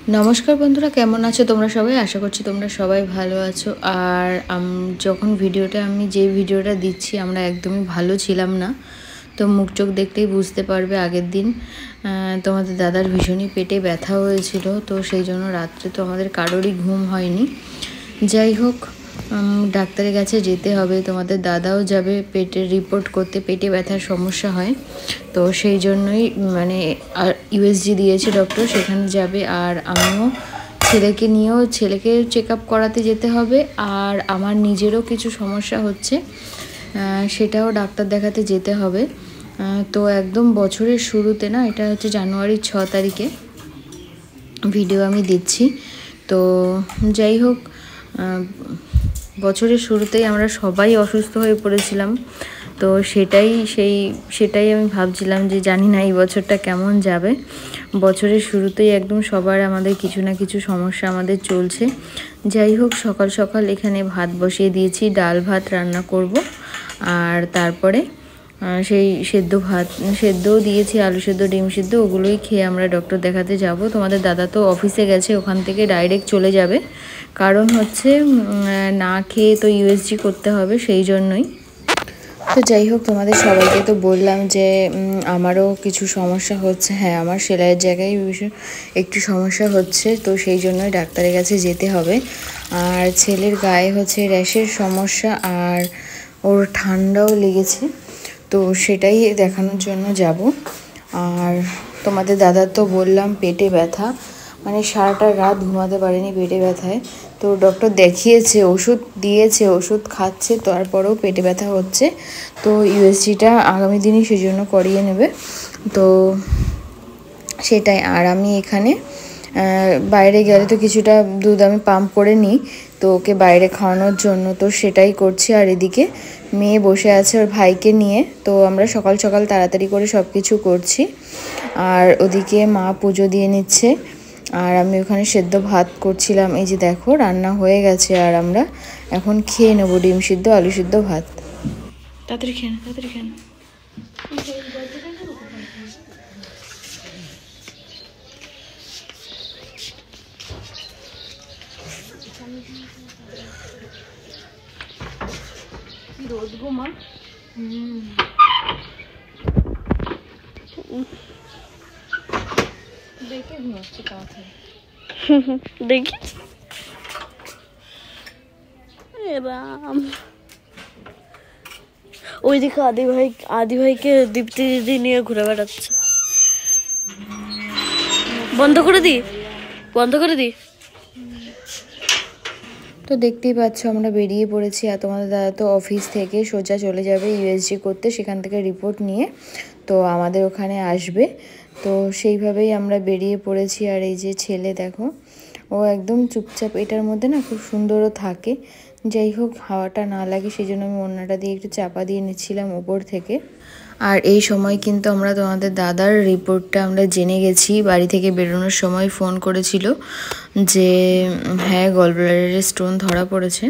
नमस्कार बंधुरा केमन आछो तोमरा सबाई आशा करछि तोमरा सबाई भालो आछो। और जखन भिडियोटा आमी जे भिडियोटा दिচ্ছি আমরা একদমই ভালো ছিলাম না। তো মুখ চোখ দেখলেই বুঝতে পারবে আগের দিন তোমাদের দাদার ভীষণই পেটে ব্যথা হয়েছিল, তো সেই জন্য রাত্রে তো আমাদের কারোরই ঘুম হয়নি। যাই হোক, ডাক্তারের কাছে যেতে হবে, তোমাদের দাদাও যাবে পেটের রিপোর্ট করতে, পেটে ব্যথার সমস্যা হয় তো সেই জন্যই মানে ইউএসজি দিয়েছে ডক্টর, সেখানে যাবে। আর আমিও ছেলেকে নিয়েও ছেলেকে চেক আপ করাতে যেতে হবে। আর আমার নিজেরও কিছু সমস্যা হচ্ছে, সেটাও ডাক্তার দেখাতে যেতে হবে। তো একদম বছরের শুরুতে না, এটা হচ্ছে জানুয়ারির 6 তারিখে ভিডিও আমি দিচ্ছি। তো যাই হোক, বছরের শুরুতেই আমরা সবাই অসুস্থ হয়ে পড়েছিলাম। তো সেটাই আমি ভাবছিলাম যে জানি না এই বছরটা কেমন যাবে। বছরের শুরুতেই একদম সবার আমাদের কিছু না কিছু সমস্যা আমাদের চলছে। যাই হোক, সকাল সকাল এখানে ভাত বসিয়ে দিয়েছি, ডাল ভাত রান্না করব। আর তারপরে সেই সেদ্ধও দিয়েছি, আলু সেদ্ধ, ডিম সেদ্ধ, ওগুলোই খেয়ে আমরা ডক্টর দেখাতে যাব। তোমাদের দাদা তো অফিসে গেছে, ওখান থেকে ডাইরেক্ট চলে যাবে, কারণ হচ্ছে না খেয়ে তো ইউএসজি করতে হবে, সেই জন্যই। তো যাই হোক, তোমাদের সবাইকে তো বললাম যে আমারও কিছু সমস্যা হচ্ছে। হ্যাঁ, আমার সেলাইয়ের জায়গায় একটু সমস্যা হচ্ছে, তো সেই জন্যই ডাক্তারের কাছে যেতে হবে। আর ছেলের গায়ে হচ্ছে র্যাশের সমস্যা, আর ওর ঠান্ডাও লেগেছে, তো সেটাই দেখানোর জন্য যাব। আর তোমাদের দাদার তো বললাম পেটে ব্যথা, মানে সারাটা রাত ঘুমাতে পারেনি পেটে ব্যথায়। তো ডক্টর দেখিয়েছে, ওষুধ দিয়েছে, ওষুধ খাচ্ছে, তারপরেও পেটে ব্যথা হচ্ছে। তো ইউএসজিটা আগামী দিনই সেজন্য করিয়ে নেবে, তো সেটাই। আর আমি এখানে বাইরে গেলে তো কিছুটা দুধ আমি পাম্প করে নিই, তো ওকে বাইরে খাওয়ানোর জন্য, তো সেটাই করছি। আর এদিকে মেয়ে বসে আছে ওর ভাইকে নিয়ে, তো আমরা সকাল সকাল তাড়াতাড়ি করে সব কিছু করছি। আর ওদিকে মা পুজো দিয়ে নিচ্ছে, আর আমি ওখানে সেদ্ধ ভাত করছিলাম। এই যে দেখো, রান্না হয়ে গেছে, আর আমরা এখন খেয়ে নেবো ডিম সিদ্ধ, আলু সিদ্ধ, ভাত। তাড়াতাড়ি খেয়ে না, তাড়াতাড়ি খেয়ে না। রোদ গো মা। দেখে ঘুমাচ্ছে তাড়াতাড়ি। দেখি রাম, ওইদিকে আদি ভাইকে দীপ্তি দিদি নিয়ে ঘুরে বেড়াচ্ছে। বন্ধ করে দি। তো দেখতেই পাচ্ছ আমরা বেরিয়ে পড়েছি। আর তোমাদের দাদা তো অফিস থেকে সোজা চলে যাবে ইউএসজি করতে, সেখান থেকে রিপোর্ট নিয়ে তো আমাদের ওখানে আসবে। তো সেইভাবেই আমরা বেরিয়ে পড়েছি। আর এই যে ছেলে দেখো, ও একদম চুপচাপ, এটার মধ্যে না খুব সুন্দরও থাকে। যাই হোক, হাওয়াটা না লাগে সেই জন্য আমি ওড়নাটা দিয়ে একটু চাপা দিয়ে নিচ্ছিলাম উপর থেকে। আর এই সময় কিন্তু আমরা তোমাদের দাদার রিপোর্টটা আমরা জেনে গেছি। বাড়ি থেকে বেরোনোর সময় ফোন করেছিল যে হ্যাঁ, গলব্লাডারে স্টোন ধরা পড়েছে।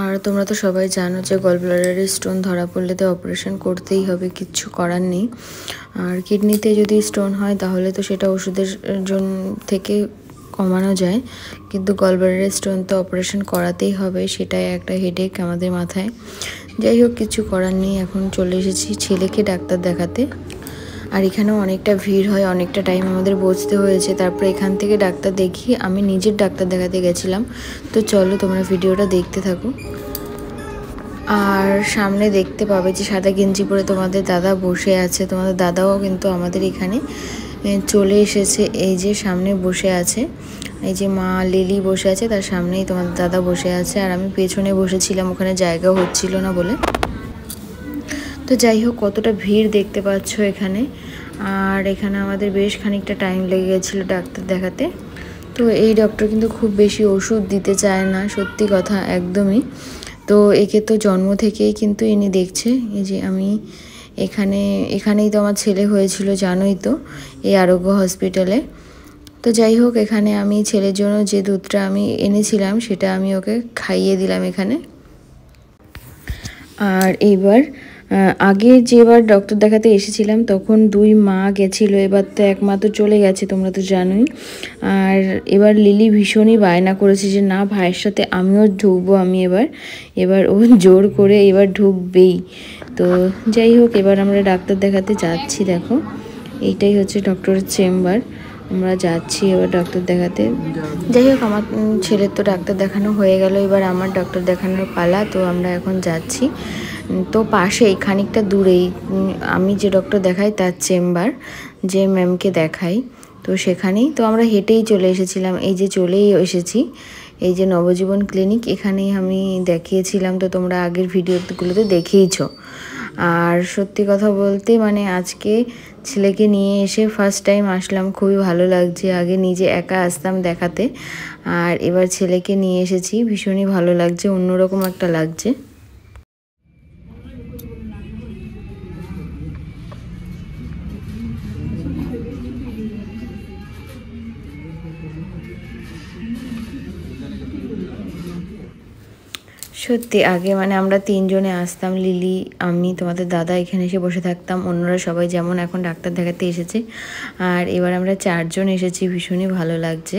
আর তোমরা তো সবাই জানো যে গলব্লাডারে স্টোন ধরা পড়লে তো অপারেশন করতেই হবে, কিচ্ছু করার নেই। আর কিডনিতে যদি স্টোন হয় তাহলে তো সেটা ওষুধের জন্য থেকে কমানো যায়, কিন্তু গলব্লাডারে স্টোন তো অপারেশন করাতেই হবে, সেটাই একটা হেডেক আমাদের মাথায়। যাই হোক, কিছু করার নেই। এখন চলে এসেছি ছেলেকে ডাক্তার দেখাতে। আর এখানেও অনেকটা ভিড় হয়, অনেকটা টাইম আমাদের বসতে হয়েছে। তারপরে এখান থেকে ডাক্তার দেখি, আমি নিজের ডাক্তার দেখাতে গেছিলাম। তো চলো তোমরা ভিডিওটা দেখতে থাকো। আর সামনে দেখতে পাবে যে সাদা গেঞ্জি পরে তোমাদের দাদা বসে আছে। তোমাদের দাদাও কিন্তু আমাদের এখানে চলে এসেছে, এই যে সামনে বসে আছে। এই যে মা লিলি বসে আছে, তার সামনেই তোমাদের দাদা বসে আছে। আর আমি পেছনে বসেছিলাম, ওখানে জায়গা হচ্ছিল না বলে। তো যাই হোক, কতটা ভিড় দেখতে পাচ্ছ এখানে। আর এখানে আমাদের বেশ খানিকটা টাইম লেগে গেছিলো ডাক্তার দেখাতে। তো এই ডক্টর কিন্তু খুব বেশি ওষুধ দিতে চায় না, সত্যি কথা একদমই। তো একে তো জন্ম থেকেই কিন্তু ইনি দেখছে। এই যে আমি এখানেই তো আমার ছেলে হয়েছিল, জানোই তো, এই আরোগ্য হসপিটালে। তো যাই হোক, এখানে আমি ছেলের জন্য যে দুধটা আমি এনেছিলাম সেটা আমি ওকে খাইয়ে দিলাম এখানে। আর এইবার আগে যেবার ডক্টর দেখাতে এসেছিলাম তখন 2 মা গেছিলো, এবার তো 1 মা তো চলে গেছে, তোমরা তো জানোই। আর এবার লিলি ভীষণই বায়না করেছে যে না, ভাইয়ের সাথে আমিও ঢুকবো, আমি এবার ও জোর করে এবার ঢুকবেই। তো যাই হোক, এবার আমরা ডাক্তার দেখাতে যাচ্ছি। দেখো, এইটাই হচ্ছে ডক্টরের চেম্বার, আমরা যাচ্ছি এবার ডক্টর দেখাতে। যাই হোক, আমার ছেলের তো ডাক্তার দেখানো হয়ে গেল, এবার আমার ডক্টর দেখানোর পালা। তো আমরা এখন যাচ্ছি। তো পাশেই খানিকটা দূরেই আমি যে ডক্টর দেখাই তার চেম্বার, যে ম্যামকে দেখাই, তো সেখানেই তো আমরা হেঁটেই চলে এসেছিলাম। এই যে চলেই এসেছি, এই যে নবজীবন ক্লিনিক, এখানেই আমি দেখিয়েছিলাম, তো তোমরা আগের ভিডিওগুলোতে দেখেইছো। আর সত্যি কথা বলতে মানে আজকে ছেলেকে নিয়ে এসে ফার্স্ট টাইম আসলাম, খুবই ভালো লাগছে। আগে নিজে একা আসতাম দেখাতে, আর এবার ছেলেকে নিয়ে এসেছি, ভীষণই ভালো লাগছে, অন্যরকম একটা লাগছে। সত্যি আগে মানে আমরা 3 জনে আসতাম, লিলি, আমি, তোমাদের দাদা, এখানে এসে বসে থাকতাম। অন্যরা সবাই যেমন এখন ডাক্তার দেখাতে এসেছে, আর এবার আমরা 4 জন এসেছি, ভীষণই ভালো লাগছে।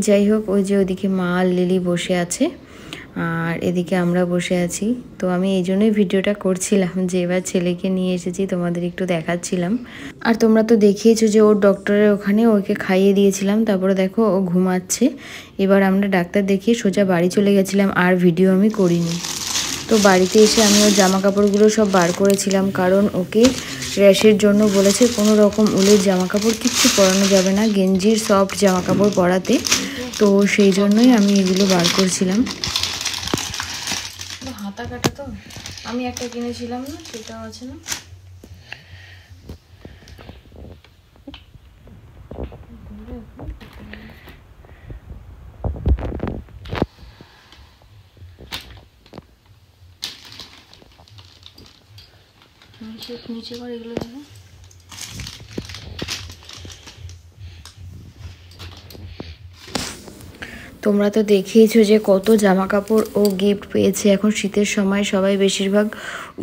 যাই হোক, ওই যে ওইদিকে মা আর লিলি বসে আছে, আর এদিকে আমরা বসে আছি। তো আমি এই জন্যই ভিডিওটা করছিলাম যে এবার ছেলেকে নিয়ে এসেছি, তোমাদের একটু দেখাচ্ছিলাম। আর তোমরা তো দেখিয়েছো যে ওর ডক্টরের ওখানে ওকে খাইয়ে দিয়েছিলাম, তারপরে দেখো ও ঘুমাচ্ছে। এবার আমরা ডাক্তার দেখিয়ে সোজা বাড়ি চলে গেছিলাম, আর ভিডিও আমি করিনি। তো বাড়িতে এসে আমি ওর জামা কাপড়গুলো সব বার করেছিলাম, কারণ ওকে র্যাশের জন্য বলেছে কোনো রকম উলের জামা কাপড় কিচ্ছু পরানো যাবে না, গেঞ্জির সফট জামা কাপড় পরাতে। তো সেই জন্যই আমি এগুলো বার করছিলাম। হাতা কাটা তো আমি একটা কিনেছিলাম না, সেটাও আছে না। নিচে করে এগুলো দেখো। তোমরা তো দেখেইছো যে কত জামা কাপড় ও গিফট পেয়েছে। এখন শীতের সময় সবাই বেশিরভাগ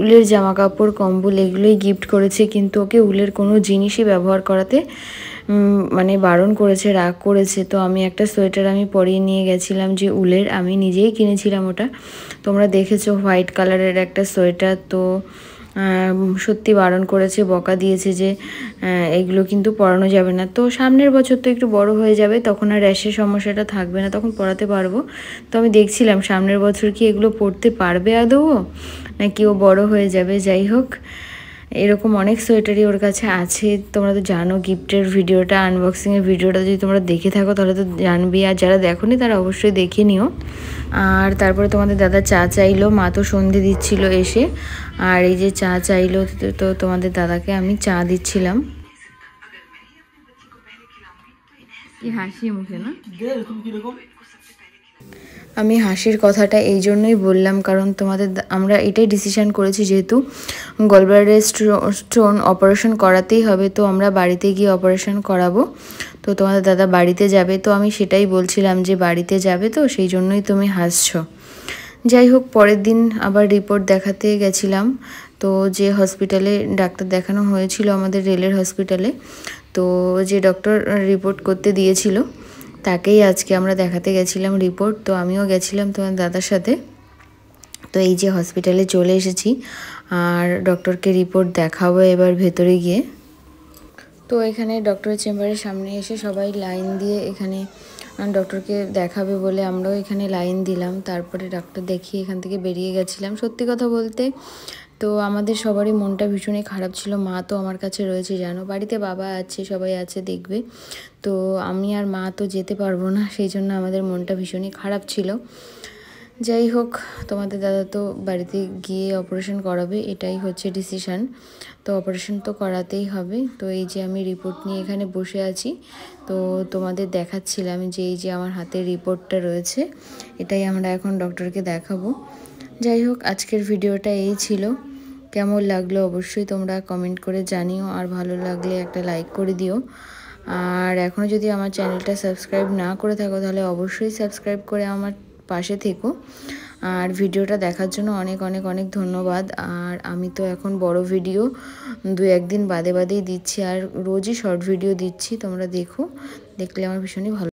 উলের জামা কাপড়, কম্বল এগুলোই গিফট করেছে, কিন্তু ওকে উলের কোনো জিনিসই ব্যবহার করাতে মানে বারণ করেছে, রাগ করেছে। তো আমি একটা সোয়েটার আমি পরিয়ে নিয়ে গেছিলাম যে উলের, আমি নিজেই কিনেছিলাম ওটা, তোমরা দেখেছো, হোয়াইট কালারের একটা সোয়েটার। তো সত্যি বারণ করেছে, বকা দিয়েছে যে এগুলো কিন্তু পরানো যাবে না। তো সামনের বছর তো একটু বড় হয়ে যাবে, তখন আর র্যাশের সমস্যাটা থাকবে না, তখন পরাতে পারবো। তো আমি দেখছিলাম সামনের বছর কি এগুলো পরতে পারবে আদৌ, নাকি ও বড় হয়ে যাবে। যাই হোক, এরকম অনেক সোয়েটারই ওর কাছে আছে। তোমরা তো জানো, গিফটের ভিডিওটা, আনবক্সিংয়ের ভিডিওটা যদি তোমরা দেখে থাকো তাহলে তো জানবে, আর যারা দেখোনি তারা অবশ্যই দেখে নিও। আর তারপরে তোমাদের দাদা চা চাইলো, মা তো সন্ধে দিচ্ছিল এসে, আর এই যে চা চাইলো, তো তোমাদের দাদাকে আমি চা দিচ্ছিলাম। কি হাসি মুখে না? আমি হাসির কথাটা এই জন্যই বললাম, কারণ আমরা এটাই ডিসিশন করেছি, যেহেতু গলব্লাডারের স্টোন অপারেশন করাতেই হবে, তো আমরা বাড়িতে গিয়ে অপারেশন করাবো। তো তোমাদের দাদা বাড়িতে যাবে, তো আমি সেটাই বলছিলাম যে বাড়িতে যাবে, তো সেই জন্যই তুমি হাসছো। যাই হোক, পরের দিন আবার রিপোর্ট দেখাতে গেছিলাম। তো যে হসপিটালে ডাক্তার দেখানো হয়েছিল, আমাদের রেলের হসপিটালে, তো যে ডক্টর রিপোর্ট করতে দিয়েছিল তাকেই আজকে আমরা দেখাতে গেছিলাম রিপোর্ট। তো আমিও গেছিলাম তোমার দাদার সাথে। তো এই যে হসপিটালে চলে এসেছি, আর ডক্টরকে রিপোর্ট দেখাবো এবার ভেতরে গিয়ে। তো এখানে ডক্টরের চেম্বারের সামনে এসে সবাই লাইন দিয়ে এখানে ডক্টরকে দেখাবে বলে আমরাও এখানে লাইন দিলাম। তারপরে ডক্টর দেখিয়ে এখান থেকে বেরিয়ে গেছিলাম। সত্যি কথা বলতে তো আমাদের সবারই মনটা ভীষণই খারাপ ছিল। মা তো আমার কাছে রয়েছে, জানো, বাড়িতে বাবা আছে, সবাই আছে, দেখবে। তো আমি আর মা তো যেতে পারবো না, সেই জন্য আমাদের মনটা ভীষণই খারাপ ছিল। যাই হোক, তোমাদের দাদা তো বাড়িতে গিয়ে অপারেশন করাবে, এটাই হচ্ছে ডিসিশান। তো অপারেশন তো করাতেই হবে। তো এই যে আমি রিপোর্ট নিয়ে এখানে বসে আছি, তো তোমাদের দেখাচ্ছিলাম যে এই যে আমার হাতের রিপোর্টটা রয়েছে, এটাই আমরা এখন ডক্টরকে দেখাবো। যাই হোক, আজকের ভিডিওটা এই ছিল। কেমন লাগলো অবশ্যই তোমরা কমেন্ট করে জানিও, আর ভালো লাগলে একটা লাইক করে দিও। আর এখনও যদি আমার চ্যানেলটা সাবস্ক্রাইব না করে থাকো তাহলে অবশ্যই সাবস্ক্রাইব করে আমার পাশে থেকো। আর ভিডিওটা দেখার জন্য অনেক অনেক অনেক ধন্যবাদ। আর আমি তো এখন বড় ভিডিও 2-1 দিন বাদে বাদেই দিচ্ছি, আর রোজই শর্ট ভিডিও দিচ্ছি, তোমরা দেখো, দেখলে আমার ভীষণই ভালো।